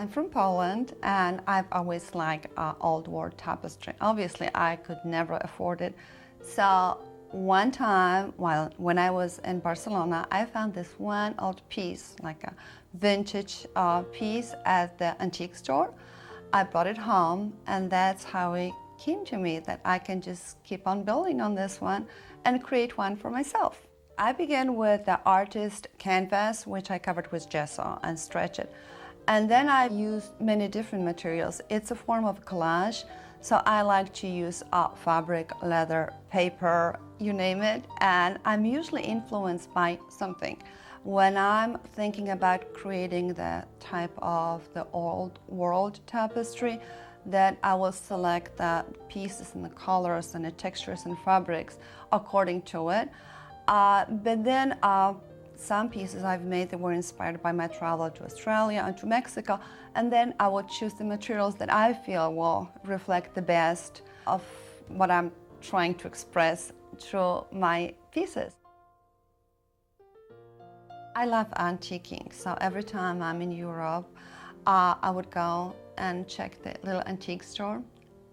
I'm from Poland, and I've always liked old world tapestry. Obviously, I could never afford it. So one time, when I was in Barcelona, I found this one old piece, like a vintage piece at the antique store. I brought it home, and that's how it came to me, that I can just keep on building on this one and create one for myself. I began with the artist canvas, which I covered with gesso and stretched it. And then I used many different materials. It's a form of collage, so I like to use fabric, leather, paper, you name it, and I'm usually influenced by something. When I'm thinking about creating the type of the old world tapestry, that I will select the pieces and the colors and the textures and fabrics according to it. But then some pieces I've made that were inspired by my travel to Australia and to Mexico, and then I will choose the materials that I feel will reflect the best of what I'm trying to express through my pieces. I love antiquing, so every time I'm in Europe, I would go and check the little antique store,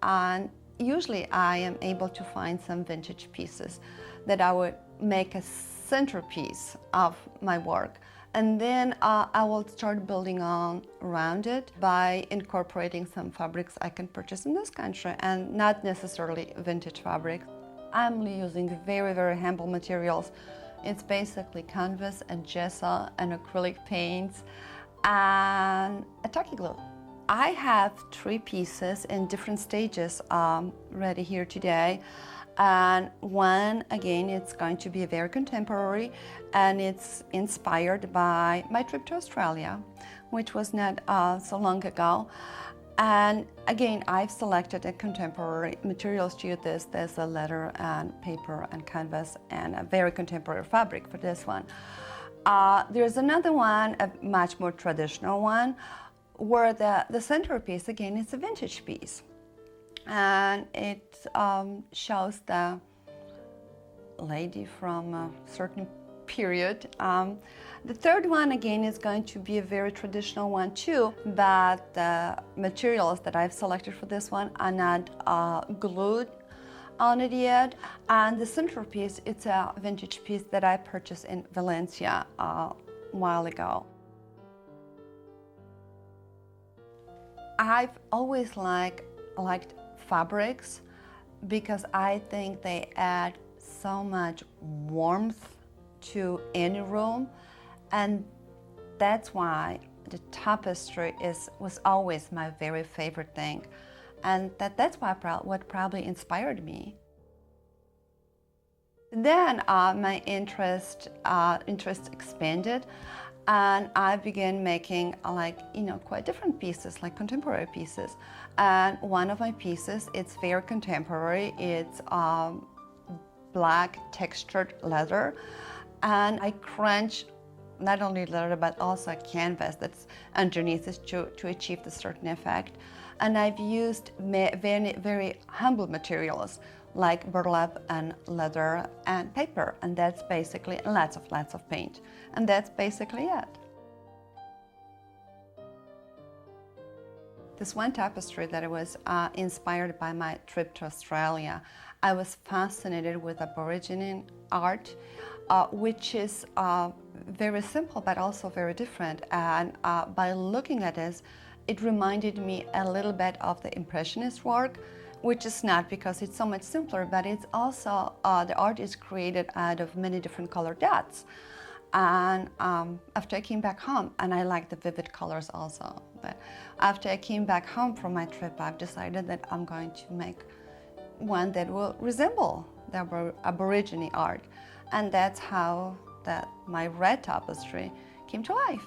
and usually I am able to find some vintage pieces that I would make a centerpiece of my work. And then I will start building on around it by incorporating some fabrics I can purchase in this country and not necessarily vintage fabrics. I'm using very, very humble materials. It's basically canvas and gesso and acrylic paints and a tacky glue. I have 3 pieces in different stages ready here today. And one, again, it's going to be very contemporary, and it's inspired by my trip to Australia, which was not so long ago. And again, I've selected a contemporary materials to use this. There's a leather and paper and canvas and a very contemporary fabric for this one. There's another one, a much more traditional one, where the centerpiece, again, is a vintage piece. And it shows the lady from a certain period. The third one, again, is going to be a very traditional one too, but the materials that I've selected for this one are not glued on it yet. And the centerpiece, it's a vintage piece that I purchased in Valencia a while ago. I've always liked fabrics because I think they add so much warmth to any room, and that's why the tapestry was always my very favorite thing, and that's why what probably inspired me. Then my interest expanded, and I began making quite different pieces, like contemporary pieces. And one of my pieces, it's very contemporary. It's black textured leather, and I crunch not only leather but also a canvas that's underneath it to achieve the certain effect. And I've used very, very humble materials like burlap and leather and paper, and that's basically lots of paint, and that's basically it. This one tapestry that was inspired by my trip to Australia. I was fascinated with Aboriginal art, which is very simple but also very different, and by looking at this, it reminded me a little bit of the Impressionist work, which is not because it's so much simpler, but it's also, the art is created out of many different color dots. And after I came back home, and I like the vivid colors also, but after I came back home from my trip, I've decided that I'm going to make one that will resemble the Aborigine art. And that's how my red tapestry came to life.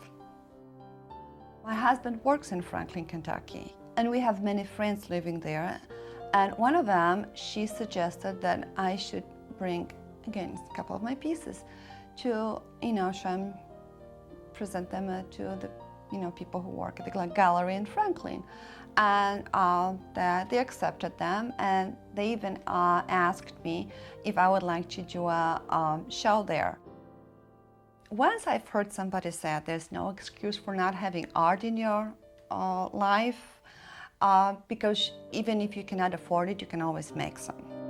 My husband works in Franklin, Kentucky, and we have many friends living there. And one of them, she suggested that I should bring, again, a couple of my pieces to, present them to the, people who work at the gallery in Franklin. And that they accepted them, and they even asked me if I would like to do a show there. Once I've heard somebody say there's no excuse for not having art in your life, because even if you cannot afford it, you can always make some.